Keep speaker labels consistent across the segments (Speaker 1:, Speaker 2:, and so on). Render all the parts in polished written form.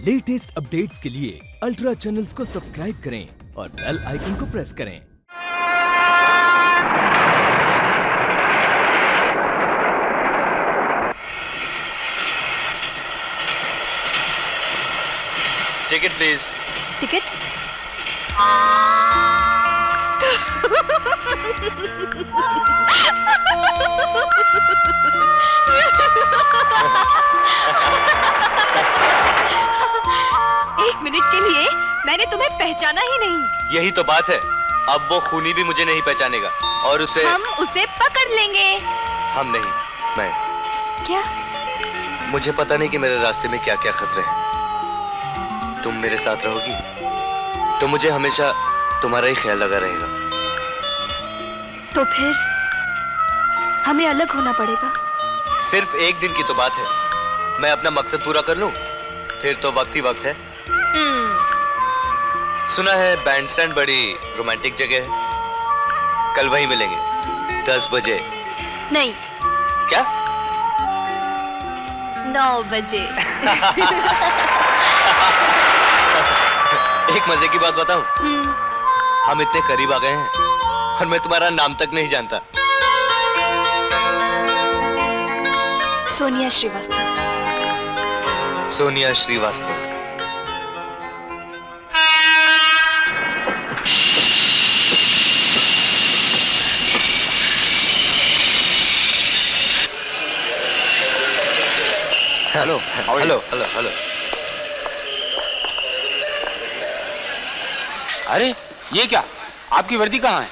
Speaker 1: Latest updates के लिए ultra channels को सब्सक्राइब करें और बेल आइकन को प्रेस करें।
Speaker 2: Ticket please.
Speaker 3: टिकट? एक मिनट के लिए मैंने तुम्हें पहचाना ही नहीं।
Speaker 2: यही तो बात है, अब वो खूनी भी मुझे नहीं पहचानेगा और
Speaker 3: हम उसे पकड़ लेंगे।
Speaker 2: हम नहीं, मैं।
Speaker 3: क्या?
Speaker 2: मुझे पता नहीं कि मेरे रास्ते में क्या क्या खतरे हैं। तुम मेरे साथ रहोगी तो मुझे हमेशा तुम्हारा ही ख्याल लगा रहेगा।
Speaker 3: तो फिर हमें अलग होना पड़ेगा।
Speaker 2: सिर्फ एक दिन की तो बात है, मैं अपना मकसद पूरा कर लूं, फिर तो वक्त ही वक्त है। सुना है बैंडस्टैंड बड़ी रोमांटिक जगह है, कल वहीं मिलेंगे 10 बजे।
Speaker 3: नहीं।
Speaker 2: क्या?
Speaker 3: 9 बजे।
Speaker 2: एक मजे की बात बताऊं? हम इतने करीब आ गए हैं और मैं तुम्हारा नाम तक नहीं जानता।
Speaker 3: Sonia Srivastava.
Speaker 2: Sonia Srivastava. Hello hello hello hello.
Speaker 4: अरे ये क्या, आपकी वर्दी कहाँ है?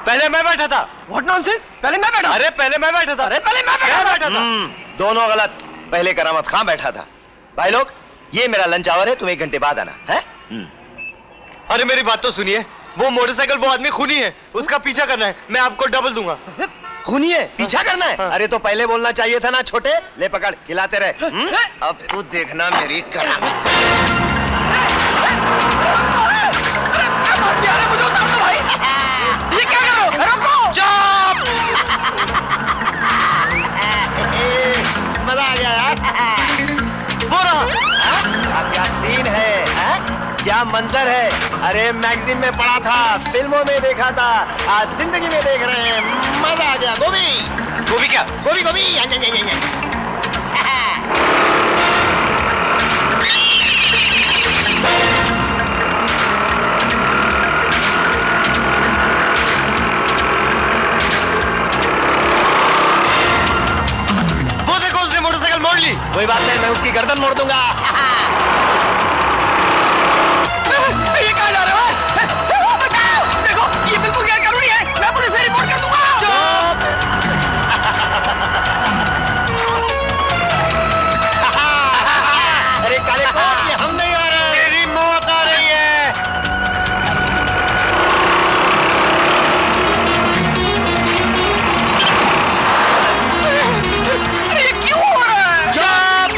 Speaker 2: पहले मैं बैठा था।
Speaker 5: What nonsense? पहले मैं बैठा।
Speaker 2: अरे पहले मैं बैठा था।
Speaker 5: अरे पहले मैं बैठा था।
Speaker 2: दोनों गलत। पहले करामत खां बैठा था। भाई लोग, ये मेरा लंच आवर है, तुम 1 घंटे बाद आना है। अरे मेरी बात तो सुनिए, वो मोटरसाइकिल वो आदमी खूनी है, उसका पीछा करना है, मैं आपको डबल दूंगा। खूनी है? पीछा करना है? अरे तो पहले बोलना चाहिए था ना छोटे। ले पकड़, खिलाते रहे। अब तू देखना मेरी करामत। मजा आ गया यार। क्या सीन है, क्या मंजर है। अरे मैगजीन में पढ़ा था, फिल्मों में देखा था, आज जिंदगी में देख रहे हैं। मजा आ गया। गोभी गोभी क्या? गोभी गोभी। मोटरसाइकिल मोड़ ली। कोई बात नहीं, मैं उसकी गर्दन मोड़ दूंगा।
Speaker 5: ये कहाँ जा रहे हो? बचाओ! देखो, ये बिल्कुल गैरकानूनी है। मैं पुलिस में रिपोर्ट कर दूंगा।
Speaker 2: चुप! अरे काले कोट, ये हम नहीं आ रहे। तेरी मौत आ रही है।
Speaker 5: अरे ये क्यों हो रहा है?
Speaker 2: चुप!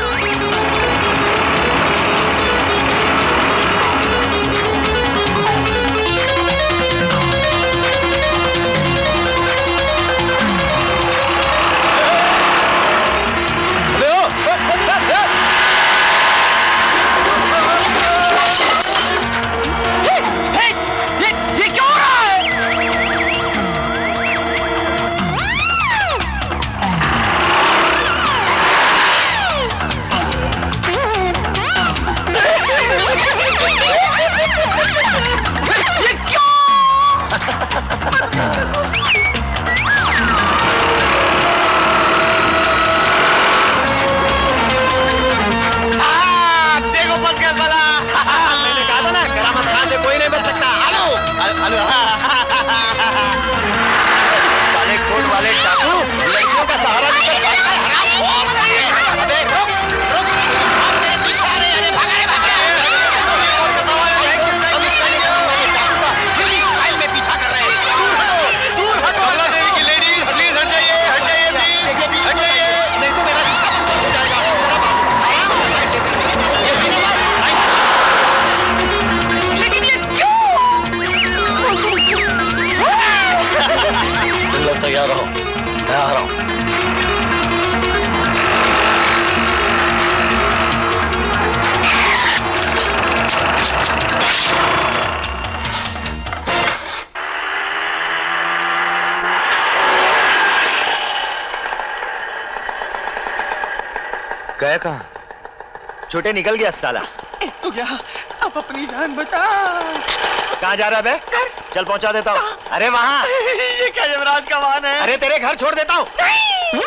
Speaker 2: है कहाँ? छोटे निकल गया साला।
Speaker 5: तो क्या अब अपनी जान बचा।
Speaker 2: कहाँ जा रहा है बे? चल पहुंचा देता हूँ। अरे वहाँ।
Speaker 5: ये क्या यमराज का वाहन है?
Speaker 2: अरे तेरे घर छोड़ देता हूँ। ये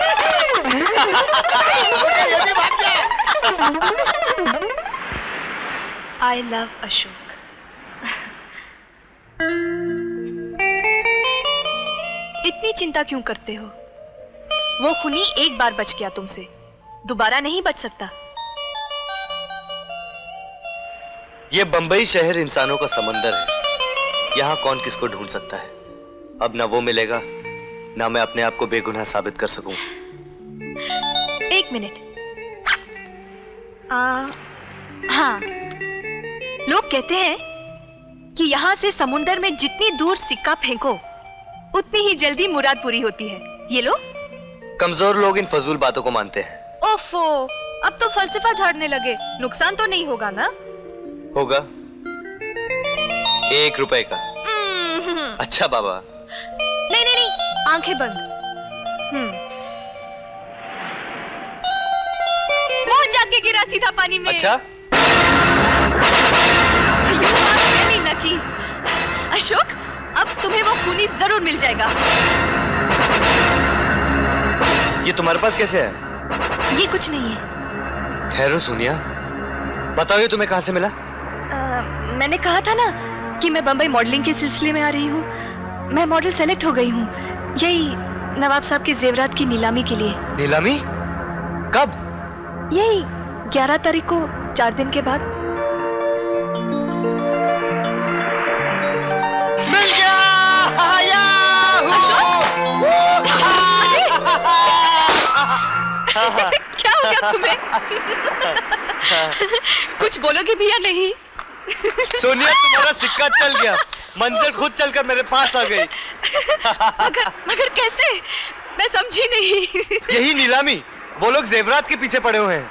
Speaker 2: भी भाग गया।
Speaker 3: I love Ashok. इतनी चिंता क्यों करते हो? वो खूनी एक बार बच गया तुमसे, दोबारा नहीं बच सकता।
Speaker 2: ये बंबई शहर इंसानों का समंदर है। यहाँ कौन किसको ढूंढ सकता है। अब ना वो मिलेगा, ना मैं अपने आप को बेगुनाह साबित कर सकूं।
Speaker 3: एक मिनट। हाँ, लोग कहते हैं कि यहाँ से समुंदर में जितनी दूर सिक्का फेंको उतनी ही जल्दी मुराद पूरी होती है। ये लो।
Speaker 2: कमजोर लोग इन फजूल बातों को मानते हैं।
Speaker 3: ओफो, अब तो फलसफा झाड़ने लगे। नुकसान तो नहीं होगा ना?
Speaker 2: होगा, 1 रुपए का। अच्छा बाबा।
Speaker 3: नहीं नहीं नहीं, आंखें बंद। वो जाके गिरा सीधा पानी में।
Speaker 2: अच्छा?
Speaker 3: You are really lucky। Ashok, अब तुम्हें वो खूनी जरूर मिल जाएगा।
Speaker 2: ये तुम्हारे पास कैसे है?
Speaker 3: ये कुछ नहीं है।
Speaker 2: ठहरो सोनिया, बताओ ये तुम्हें कहां से मिला?
Speaker 3: मैंने कहा था ना कि मैं बंबई मॉडलिंग के सिलसिले में आ रही हूँ। मैं मॉडल सेलेक्ट हो गई हूँ, यही नवाब साहब के जेवरात की नीलामी के लिए।
Speaker 2: नीलामी? कब?
Speaker 3: यही 11 तारीख को, 4 दिन के बाद।
Speaker 2: मिल गया!
Speaker 3: क्या हो गया तुम्हें? कुछ बोलोगे भी या नहीं?
Speaker 2: सोनिया, तुम्हारा सिक्का चल गया। मंजिल खुद चलकर मेरे पास आ गई।
Speaker 3: मगर कैसे? मैं समझी नहीं।
Speaker 2: यही नीलामी। वो लोग जेवरात के पीछे पड़े हुए हैं।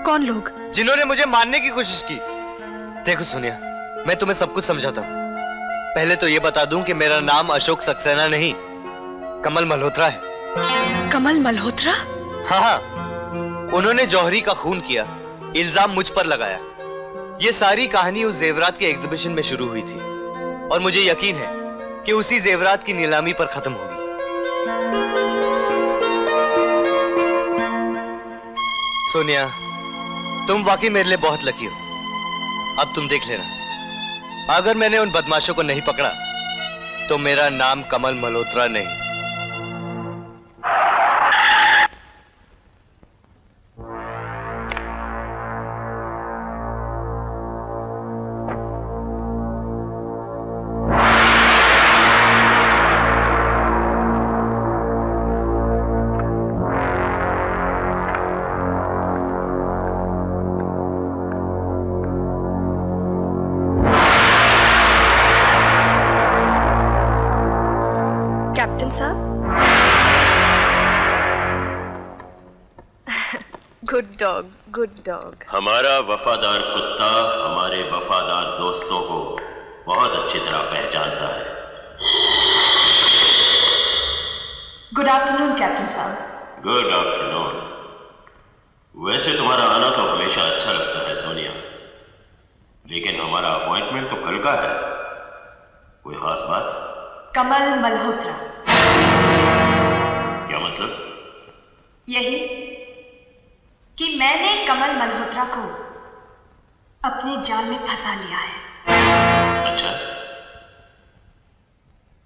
Speaker 3: कौन लोग?
Speaker 2: जिन्होंने मुझे मारने की कोशिश की। देखो सोनिया, मैं तुम्हें सब कुछ समझाता हूँ। पहले तो ये बता दूं कि मेरा नाम अशोक सक्सेना नहीं, कमल मल्होत्रा है।
Speaker 3: कमल मल्होत्रा?
Speaker 2: हाँ, उन्होंने जौहरी का खून किया, इल्जाम मुझ पर लगाया। ये सारी कहानी उस जेवरात के एग्जीबिशन में शुरू हुई थी और मुझे यकीन है कि उसी जेवरात की नीलामी पर खत्म होगी। सोनिया, तुम वाकई मेरे लिए बहुत लकी हो। अब तुम देख लेना, अगर मैंने उन बदमाशों को नहीं पकड़ा तो मेरा नाम कमल मल्होत्रा नहीं।
Speaker 3: कैप्टन साहब। Good dog, good dog.
Speaker 6: हमारा वफादार कुत्ता हमारे वफादार दोस्तों को बहुत अच्छी तरह पहचानता है।
Speaker 3: गुड आफ्टरनून कैप्टन साहब।
Speaker 6: Good afternoon. वैसे तुम्हारा आना तो हमेशा अच्छा लगता है सोनिया, लेकिन हमारा अपॉइंटमेंट तो कल का है। कोई खास बात?
Speaker 3: कमल मल्होत्रा।
Speaker 6: क्या मतलब?
Speaker 3: यही कि मैंने कमल मल्होत्रा को अपने जाल में फंसा लिया है।
Speaker 6: अच्छा,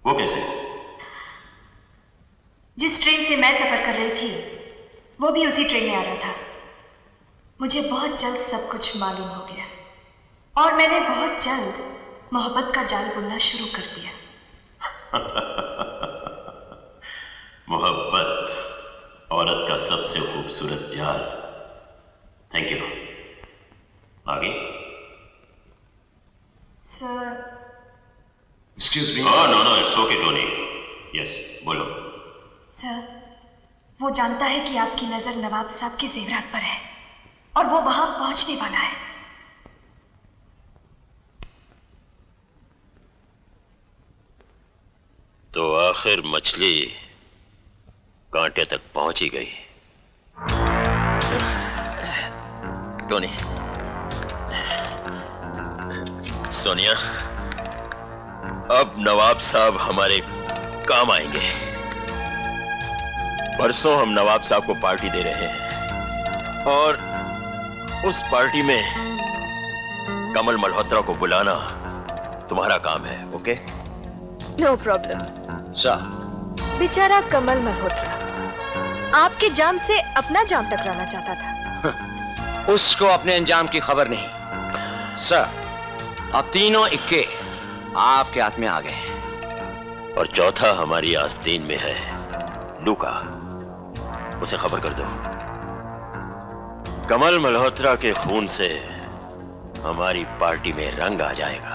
Speaker 6: वो कैसे?
Speaker 3: जिस ट्रेन से मैं सफर कर रही थी वो भी उसी ट्रेन में आ रहा था। मुझे बहुत जल्द सब कुछ मालूम हो गया और मैंने बहुत जल्द मोहब्बत का जाल बुनना शुरू कर दिया।
Speaker 6: मोहब्बत औरत का सबसे खूबसूरत जाल। Thank you. आगे?
Speaker 3: Sir.
Speaker 6: Excuse me. No no, it's okay Tony. Yes, बोलो।
Speaker 3: सर, वो जानता है कि आपकी नजर नवाब साहब के जेवरात पर है और वो वहां पहुंचने वाला है।
Speaker 6: तो आखिर मछली कांटे तक पहुंच ही गई। टोनी। सोनिया, अब नवाब साहब हमारे काम आएंगे। परसों हम नवाब साहब को पार्टी दे रहे हैं और उस पार्टी में कमल मल्होत्रा को बुलाना तुम्हारा काम है। ओके?
Speaker 3: No problem. बेचारा कमल मल्होत्रा आपके जाम से अपना जाम टकराना चाहता था।
Speaker 2: उसको अपने अंजाम की खबर नहीं। सर, अब तीनों इक्के आपके हाथ में आ गए।
Speaker 6: और चौथा हमारी आस्तीन में है, लूका। उसे खबर कर दो। कमल मल्होत्रा के खून से हमारी पार्टी में रंग आ जाएगा।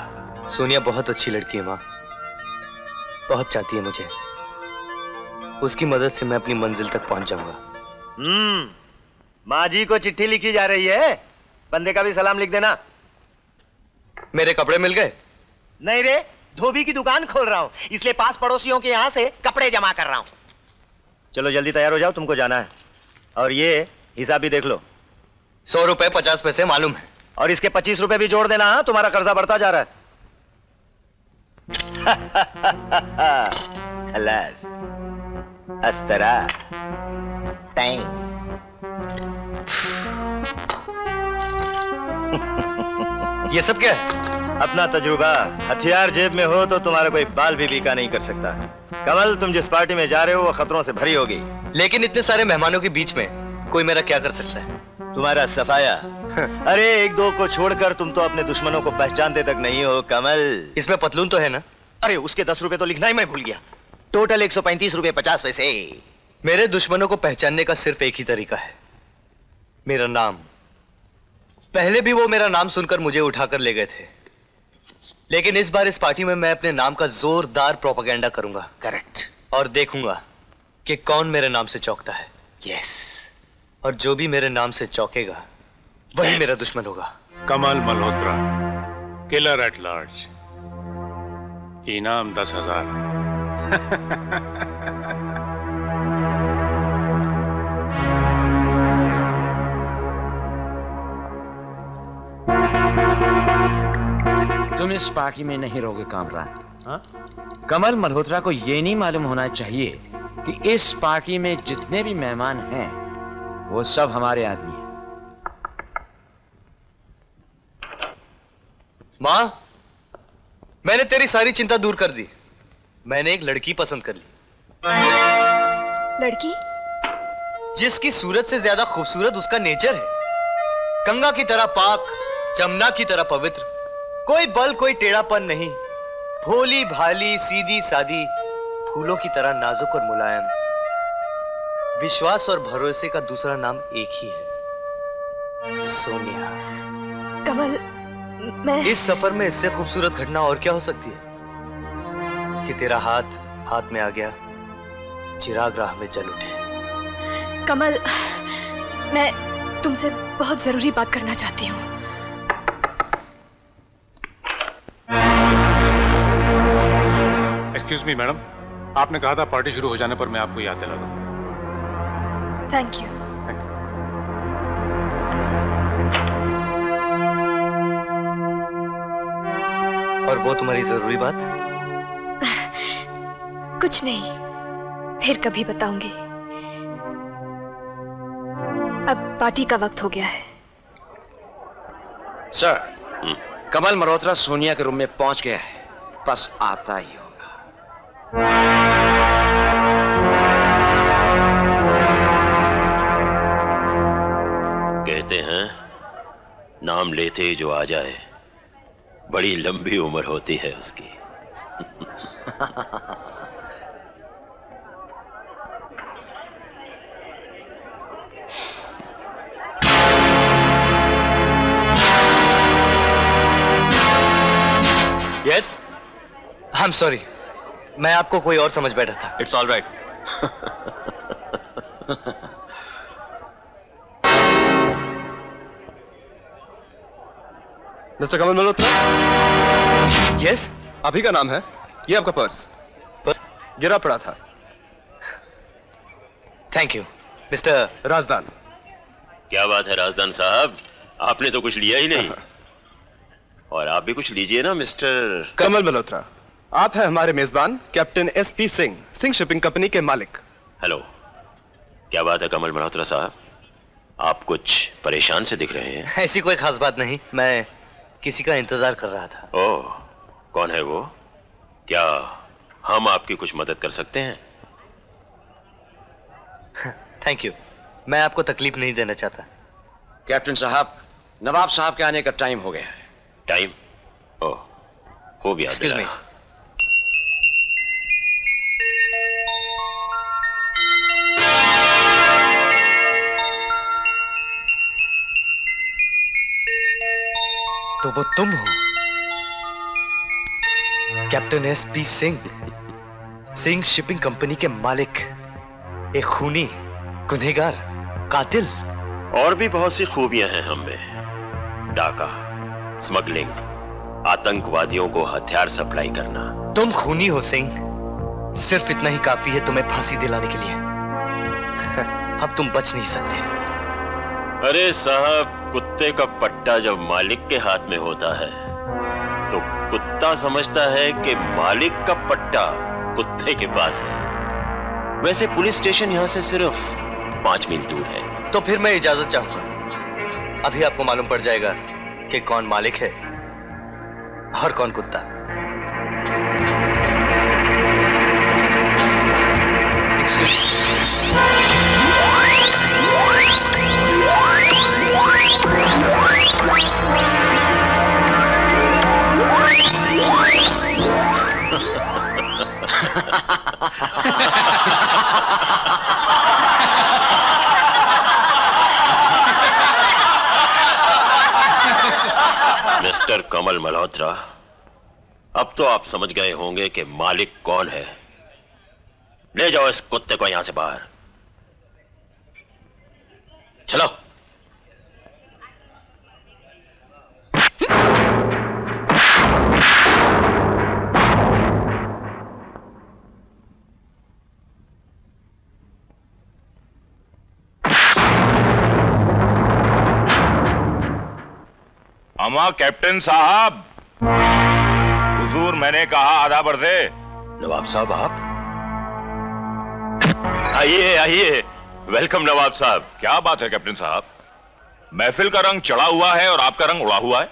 Speaker 7: सोनिया बहुत अच्छी लड़की है माँ, बहुत चाहती है मुझे। उसकी मदद से मैं अपनी मंजिल तक पहुंच जाऊंगा।
Speaker 2: माँ जी को चिट्ठी लिखी जा रही है, बंदे का भी सलाम लिख देना।
Speaker 7: मेरे कपड़े मिल गए?
Speaker 2: नहीं रे, धोबी की दुकान खोल रहा हूँ, इसलिए पास पड़ोसियों के यहाँ से कपड़े जमा कर रहा हूँ। चलो जल्दी तैयार हो जाओ, तुमको जाना है। और ये हिसाब भी देख लो।
Speaker 7: 100 रुपए 50 पैसे मालूम है।
Speaker 2: और इसके 25 रुपए भी जोड़ देना। हाँ, तुम्हारा कर्जा बढ़ता जा रहा है। खलास अस्तरा टाइम।
Speaker 7: ये सब क्या है?
Speaker 2: अपना तजुर्बा। हथियार जेब में हो तो तुम्हारा कोई बाल भी बीका नहीं कर सकता। कमल, तुम जिस पार्टी में जा रहे हो वो खतरों से भरी होगी।
Speaker 7: लेकिन इतने सारे मेहमानों के बीच में कोई मेरा क्या कर सकता है?
Speaker 2: तुम्हारा सफाया। अरे एक दो को छोड़कर तुम तो अपने दुश्मनों को पहचानते तक नहीं हो कमल।
Speaker 7: इसमें पतलून तो है ना?
Speaker 2: अरे उसके 10 रुपए तो लिखना ही मैं भूल गया। टोटल 135 रुपए 50 पैसे।
Speaker 7: मेरे दुश्मनों को पहचानने का सिर्फ एक ही तरीका है, मेरा नाम। पहले भी वो मेरा नाम सुनकर मुझे उठाकर ले गए थे, लेकिन इस बार इस पार्टी में मैं अपने नाम का जोरदार प्रोपेगेंडा करूंगा।
Speaker 2: करेक्ट।
Speaker 7: और देखूंगा कि कौन मेरे नाम से चौंकता है।
Speaker 2: यस।
Speaker 7: और जो भी मेरे नाम से चौंकेगा वही मेरा दुश्मन होगा।
Speaker 8: कमल मल्होत्रा, किलर एट लार्ज। इनाम 10,000।
Speaker 9: तुम इस पार्टी में नहीं रहोगे कामरान। हाँ? कमल मल्होत्रा को यह नहीं मालूम होना चाहिए कि इस पार्टी में जितने भी मेहमान हैं वो सब हमारे आदमी हैं।
Speaker 7: मां, मैंने तेरी सारी चिंता दूर कर दी। मैंने एक लड़की पसंद कर ली।
Speaker 3: लड़की?
Speaker 7: जिसकी सूरत से ज्यादा खूबसूरत उसका नेचर है। गंगा की तरह पाक, जमुना की तरह पवित्र, कोई बल कोई टेढ़ापन नहीं, भोली भाली सीधी सादी, फूलों की तरह नाजुक और मुलायम। विश्वास और भरोसे का दूसरा नाम एक ही है, सोनिया।
Speaker 3: कमल, मैं
Speaker 7: इस सफर में इससे खूबसूरत घटना और क्या हो सकती है कि तेरा हाथ हाथ में आ गया, चिराग राह में जल उठे।
Speaker 3: कमल, मैं तुमसे बहुत जरूरी बात करना चाहती हूँ।
Speaker 8: एक्सक्यूज मी मैडम, आपने कहा था पार्टी शुरू हो जाने पर मैं आपको याद दिला दूं।
Speaker 3: Thank you.
Speaker 7: और वो तुम्हारी जरूरी बात?
Speaker 3: कुछ नहीं, फिर कभी बताऊंगी। अब पार्टी का वक्त हो गया है।
Speaker 9: सर, कमल मल्होत्रा सोनिया के रूम में पहुंच गया है, बस आता ही होगा।
Speaker 6: कहते हैं नाम लेते ही जो आ जाए बड़ी लंबी उम्र होती है उसकी।
Speaker 7: यस, आई एम सॉरी, मैं आपको कोई और समझ बैठा था।
Speaker 2: It's all right.
Speaker 10: Mister Kamal Malhotra.
Speaker 7: Yes,
Speaker 10: अभी का नाम है, ये आपका पर्स गिरा पड़ा था।
Speaker 7: Thank you mister
Speaker 10: Rajdan.
Speaker 6: क्या बात है राजदान साहब, आपने तो कुछ लिया ही नहीं। और आप भी कुछ लीजिए ना मिस्टर
Speaker 10: कमल मल्होत्रा। आप हैं हमारे मेजबान captain SP Singh, Singh shipping company के मालिक।
Speaker 6: हेलो, क्या बात है कमल मल्होत्रा साहब, आप कुछ परेशान से दिख रहे हैं।
Speaker 7: ऐसी कोई खास बात नहीं, मैं किसी का इंतजार कर रहा था।
Speaker 6: ओह, कौन है वो? क्या हम आपकी कुछ मदद कर सकते हैं?
Speaker 7: थैंक यू, मैं आपको तकलीफ नहीं देना चाहता।
Speaker 9: कैप्टन साहब, नवाब साहब के आने का टाइम हो गया है।
Speaker 6: टाइम? ओह, खूब याद
Speaker 7: Excuse me.
Speaker 6: दिलाया।
Speaker 7: तो वो तुम हो captain SP Singh, Singh shipping company के मालिक, एक खूनी, गुनहगार, कातिल।
Speaker 6: और भी बहुत सी खूबियां हैं हम में। डाका, स्मगलिंग, आतंकवादियों को हथियार सप्लाई करना।
Speaker 7: तुम खूनी हो सिंह, सिर्फ इतना ही काफी है तुम्हें फांसी दिलाने के लिए। अब तुम बच नहीं सकते।
Speaker 6: अरे साहब, कुत्ते का पट्टा जब मालिक के हाथ में होता है तो कुत्ता समझता है कि मालिक का पट्टा कुत्ते के पास है। वैसे पुलिस स्टेशन यहां से सिर्फ 5 मील दूर है।
Speaker 7: तो फिर मैं इजाजत चाहूंगा। अभी आपको मालूम पड़ जाएगा कि कौन मालिक है और कौन कुत्ता।
Speaker 6: मिस्टर कमल मल्होत्रा, अब तो आप समझ गए होंगे कि मालिक कौन है। ले जाओ इस कुत्ते को यहां से बाहर। चलो।
Speaker 11: अमा कैप्टन साहब, हुजूर मैंने कहा आधा बरदे।
Speaker 6: नवाब साहब आप? आइए आइए, वेलकम नवाब साहब।
Speaker 11: क्या बात है कैप्टन साहब, महफिल का रंग चढ़ा हुआ है और आपका रंग उड़ा हुआ है।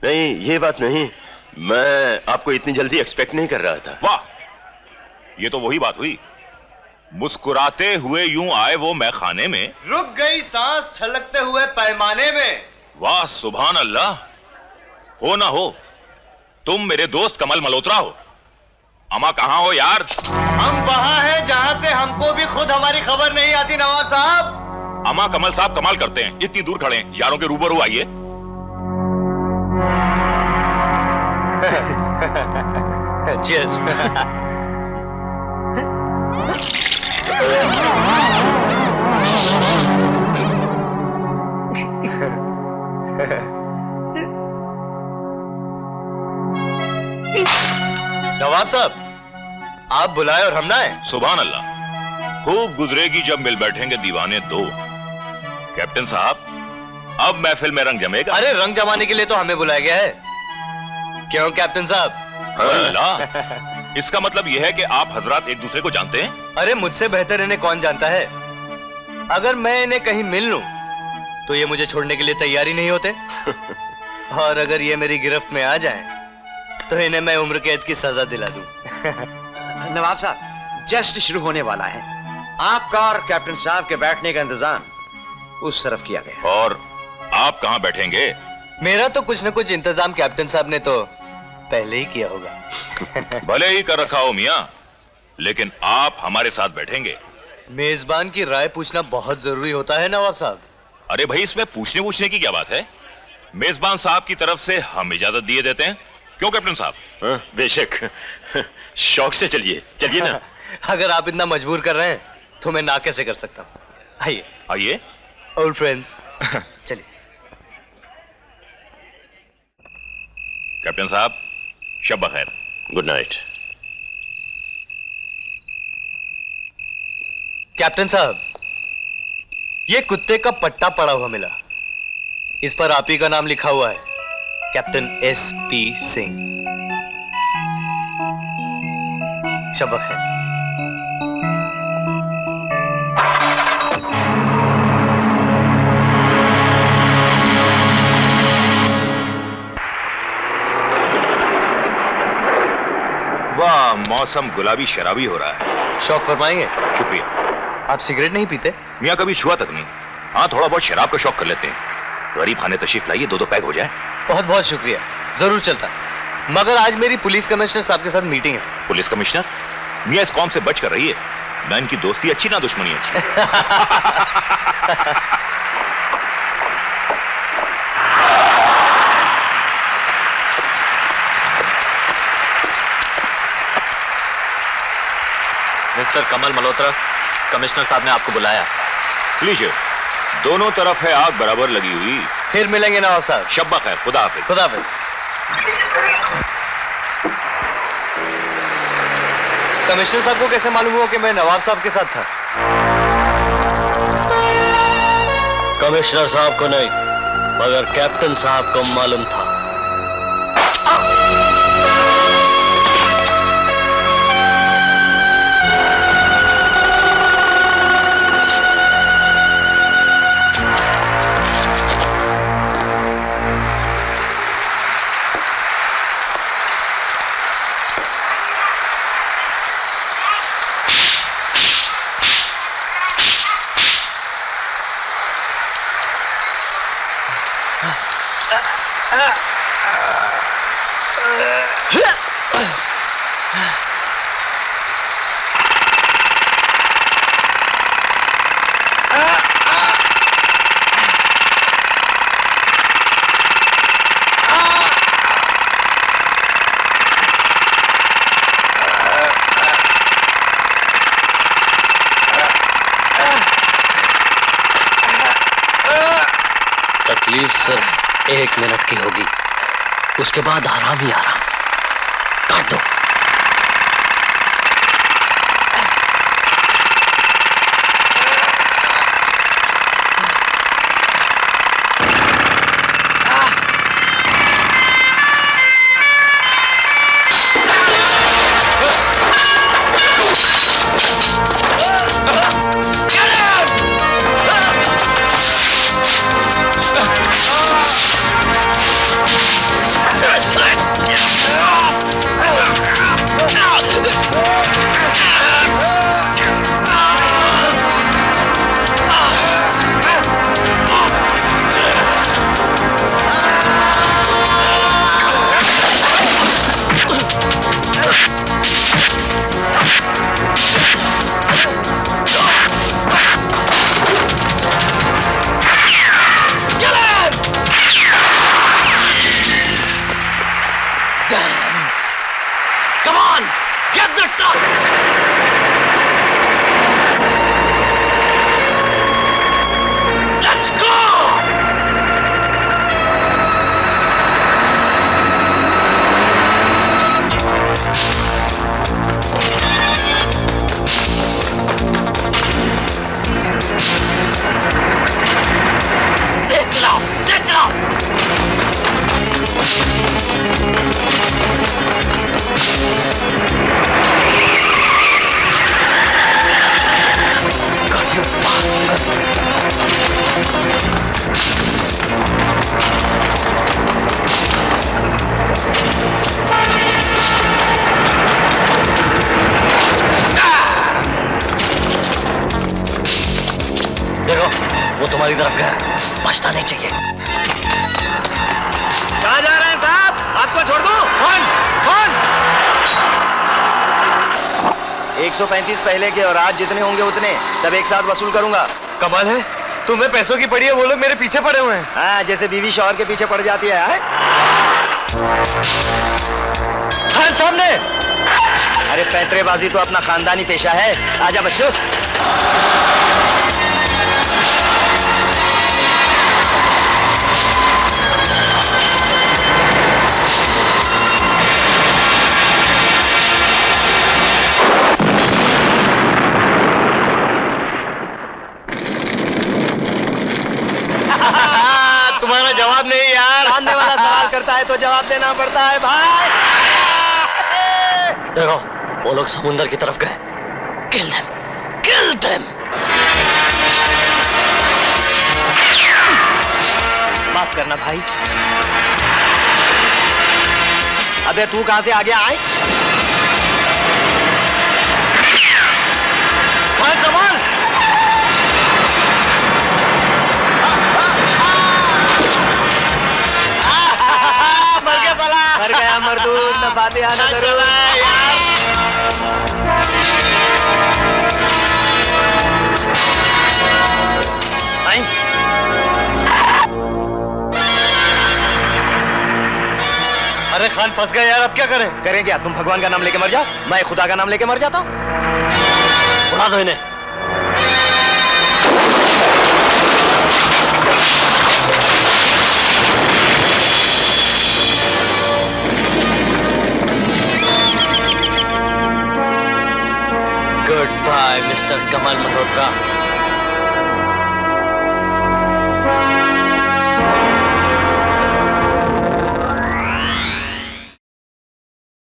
Speaker 6: नहीं, ये बात नहीं, मैं आपको इतनी जल्दी एक्सपेक्ट नहीं कर रहा था।
Speaker 11: वाह, ये तो वही बात हुई। मुस्कुराते हुए यूं आए वो मैखाने में,
Speaker 7: रुक गई सांस छलकते हुए पैमाने में।
Speaker 11: वाह सुभान अल्लाह। हो ना हो, तुम मेरे दोस्त कमल मल्होत्रा हो। अमा कहां हो यार?
Speaker 7: हम वहां हैं जहां से हमको भी खुद हमारी खबर नहीं आती नवाब साहब।
Speaker 11: अमा कमल साहब कमाल करते हैं, इतनी दूर खड़े हैं, यारों के रूबरू आइए।
Speaker 7: Cheers. नवाब साहब, आप बुलाए और हम ना आए।
Speaker 11: सुभान अल्लाह, खूब गुजरेगी जब मिल बैठेंगे दीवाने दो। कैप्टन साहब, अब महफिल में रंग जमेगा।
Speaker 7: अरे रंग जमाने के लिए तो हमें बुलाया गया है। क्यों कैप्टन साहब?
Speaker 11: अल्लाह, इसका मतलब यह है कि आप हजरात एक दूसरे को जानते हैं?
Speaker 7: अरे मुझसे बेहतर इन्हें कौन जानता है। अगर मैं इन्हें कहीं मिल लूं तो ये मुझे छोड़ने के लिए तैयार ही नहीं होते। और अगर ये मेरी गिरफ्त में आ जाएं तो इन्हें मैं उम्र कैद की सजा दिला दूं।
Speaker 9: नवाब साहब, जस्ट शुरू होने वाला है। आपका और कैप्टन साहब के बैठने का इंतजाम उस तरफ किया गया।
Speaker 11: और आप कहां बैठेंगे?
Speaker 7: मेरा तो कुछ न कुछ इंतजाम कैप्टन साहब ने तो पहले ही किया होगा।
Speaker 11: भले ही कर रखा हो मियां, लेकिन आप हमारे साथ बैठेंगे।
Speaker 7: मेजबान की राय पूछना बहुत जरूरी होता है नवाब साहब।
Speaker 11: अरे भाई, इसमें पूछने की क्या बात है? मेजबान साहब की तरफ से हम इजाजत दिए देते हैं। क्यों कैप्टन साहब?
Speaker 6: बेशक, शौक से चलिए चलिए ना।
Speaker 7: अगर आप इतना मजबूर कर रहे हैं तो मैं ना कैसे कर सकता हूं। आइए
Speaker 11: आइए
Speaker 7: ओल्ड फ्रेंड्स। चलिए।
Speaker 11: कैप्टन साहब, शब बखैर।
Speaker 6: Good night.
Speaker 7: कैप्टन साहब, ये कुत्ते का पट्टा पड़ा हुआ मिला। इस पर आप ही का नाम लिखा हुआ है, कैप्टन SP सिंह। शब खैर।
Speaker 11: वाह, मौसम गुलाबी शराबी हो रहा है।
Speaker 7: शौक फरमाएंगे?
Speaker 11: शुक्रिया।
Speaker 7: आप सिगरेट नहीं पीते?
Speaker 11: मियाँ कभी छुआ तक नहीं। हाँ, थोड़ा बहुत शराब का शौक कर लेते हैं। गरीब खाने तशरीफ लाइए, 2-2 पैक हो जाए।
Speaker 7: बहुत बहुत शुक्रिया, जरूर चलता। मगर आज मेरी पुलिस कमिश्नर साहब के साथ मीटिंग है।
Speaker 11: Police commissioner? मियाँ इस कौम से बच कर रही है। ना इनकी दोस्ती अच्छी, ना दुश्मनी अच्छी।
Speaker 2: मिस्टर कमल मल्होत्रा, कमिश्नर साहब ने आपको बुलाया।
Speaker 11: लीजिए, दोनों तरफ है आग बराबर लगी हुई।
Speaker 7: फिर मिलेंगे नवाब साहब।
Speaker 11: शब्बा खैर, खुदा हाफिज।
Speaker 7: खुदा हाफिज। कमिश्नर साहब को कैसे मालूम हुआ कि मैं नवाब साहब के साथ था?
Speaker 2: कमिश्नर साहब को नहीं, मगर कैप्टन साहब को मालूम था। तकलीफ सिर्फ 1 मिनट की होगी, उसके बाद आराम ही आराम। काट दो। देखो, वो तुम्हारी तरफ गया, बचना नहीं चाहिए। कहाँ जा रहे हैं साहब? आपको छोड़ दूं? कौन?
Speaker 7: 135 पहले के और आज जितने होंगे उतने सब एक साथ वसूल करूंगा। कमाल है, तुम्हें पैसों की पड़ी है, वो लोग मेरे पीछे पड़े हुए हैं। हाँ, जैसे बीवी शौहर के पीछे पड़ जाती है। हाँ, सामने। अरे पैंतरेबाजी तो अपना खानदानी पेशा है। आजा बच्चों। तुम्हारा
Speaker 2: है तो जवाब देना पड़ता है भाई।
Speaker 7: देखो वो लोग समुंदर की तरफ गए। Kill them, kill them.
Speaker 2: माफ करना भाई। अबे तू कहां से आ गया? आए खान जमान। मर गया साला। मर गया मरदूद। न फातिहा न दरूद।
Speaker 7: अरे खान फंस गए यार, अब क्या करें?
Speaker 2: करें क्या? तुम भगवान का नाम लेके मर जाओ, मैं खुदा का नाम लेके मर जाता हूं।
Speaker 7: उड़ा दो इन्हें। गुड बाय मिस्टर कमल मल्होत्रा।